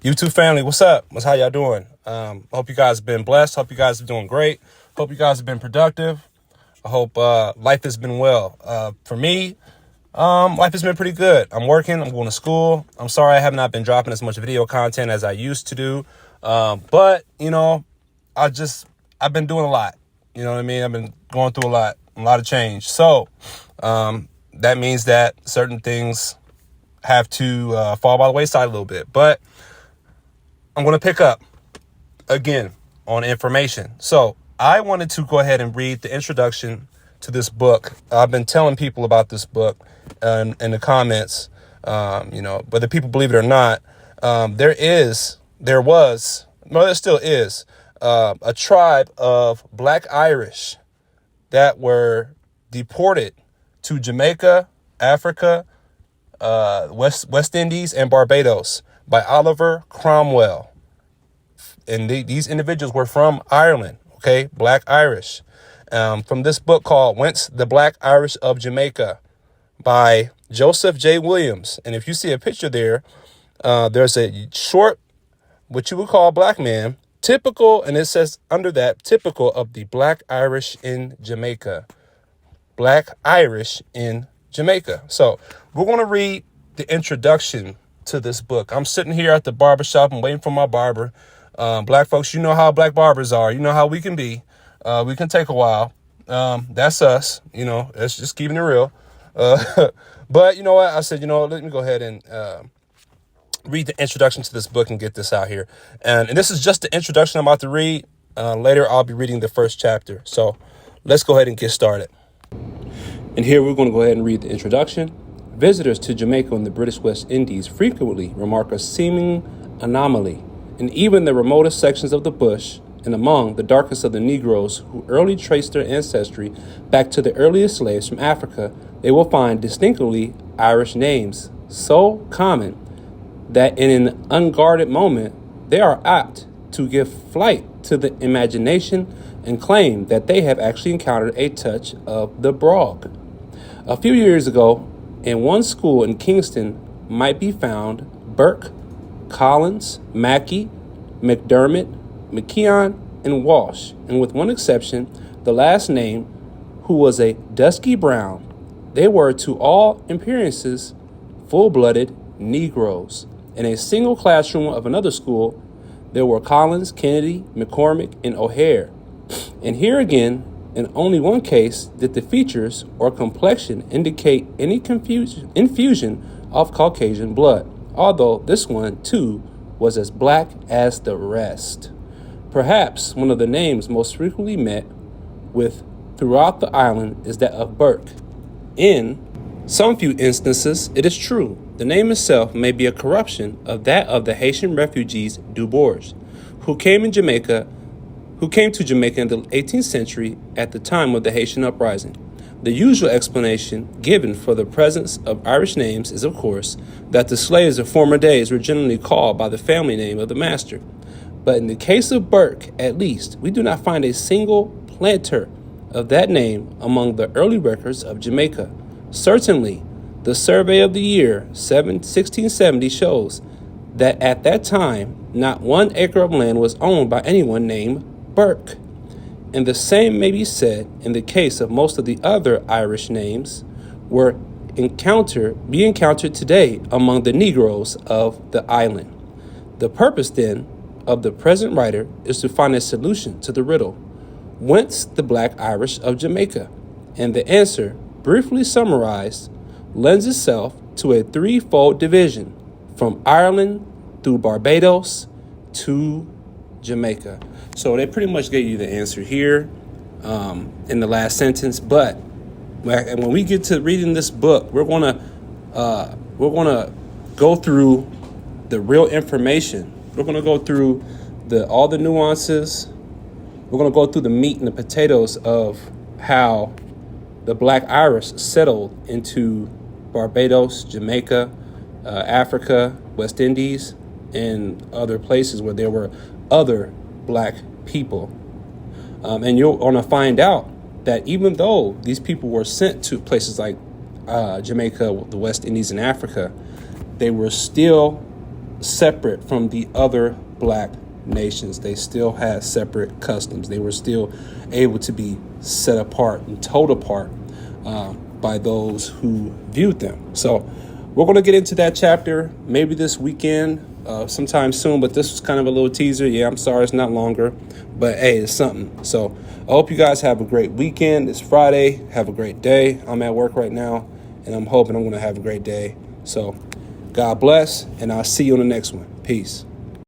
YouTube family, what's up? How y'all doing? Hope you guys have been blessed. Hope you guys are doing great. Hope you guys have been productive. I hope life has been well. For me, life has been pretty good. I'm working. I'm going to school. I'm sorry I have not been dropping as much video content as I used to do. But, I've been doing a lot. You know what I mean? I've been going through a lot of change. So that means that certain things have to fall by the wayside a little bit. But I'm going to pick up again on information. So I wanted to go ahead and read the introduction to this book. I've been telling people about this book in the comments, whether people believe it or not. There still is a tribe of Black Irish that were deported to Jamaica, Africa, West Indies, and Barbados by Oliver Cromwell. And these individuals were from Ireland, okay? Black Irish. From this book called Whence the Black Irish of Jamaica by Joseph J. Williams. And if you see a picture there, there's a short, what you would call black man, typical, and it says under that, typical of the Black Irish in Jamaica. Black Irish in Jamaica. So we're going to read the introduction to this book. I'm sitting here at the barbershop. I'm waiting for my barber. Black folks, you know how black barbers are. You know how we can be. We can take a while. That's us. It's just keeping it real. But you know what? I said, let me go ahead and read the introduction to this book and get this out here. And this is just the introduction I'm about to read. Later, I'll be reading the first chapter. So let's go ahead and get started. And here we're going to go ahead and read the introduction. Visitors to Jamaica and the British West Indies frequently remark a seeming anomaly in even the remotest sections of the bush and among the darkest of the Negros who early traced their ancestry back to the earliest slaves from Africa. They will find distinctly Irish names so common that in an unguarded moment, they are apt to give flight to the imagination and claim that they have actually encountered a touch of the brogue. A few years ago, in one school in Kingston might be found Burke, Collins, Mackey, McDermott, McKeon, and Walsh, and with one exception, the last name, who was a dusky brown. They were, to all appearances, full-blooded Negroes. In a single classroom of another school, there were Collins, Kennedy, McCormick, and O'Hare. And here again, in only one case, did the features or complexion indicate any infusion of Caucasian blood, although this one, too, was as black as the rest. Perhaps one of the names most frequently met with throughout the island is that of Burke. In some few instances, it is true, the name itself may be a corruption of that of the Haitian refugees Du Bourg, who came to Jamaica in the 18th century at the time of the Haitian uprising. The usual explanation given for the presence of Irish names is, of course, that the slaves of former days were generally called by the family name of the master. But in the case of Burke, at least, we do not find a single planter of that name among the early records of Jamaica. Certainly, the survey of the year 1670 shows that at that time, not 1 acre of land was owned by anyone named Burke. And the same may be said in the case of most of the other Irish names be encountered today among the Negroes of the island. The purpose, then, of the present writer is to find a solution to the riddle, whence the Black Irish of Jamaica? And the answer, briefly summarized, lends itself to a threefold division from Ireland through Barbados to Jamaica. So they pretty much gave you the answer here in the last sentence. But when we get to reading this book, we're gonna go through the real information. We're gonna go through all the nuances. We're gonna go through the meat and the potatoes of how the Black Irish settled into Barbados, Jamaica, Africa, West Indies, and other places where there were other black people. And you're going to find out that even though these people were sent to places like Jamaica, the West Indies, and Africa, they were still separate from the other black nations. They still had separate customs. They were still able to be set apart and told apart by those who viewed them. So we're going to get into that chapter maybe this weekend, sometime soon, but this was kind of a little teaser. Yeah, I'm sorry it's not longer, but hey, it's something. So I hope you guys have a great weekend. It's Friday. Have a great day. I'm at work right now, and I'm hoping I'm going to have a great day. So God bless, and I'll see you on the next one. Peace.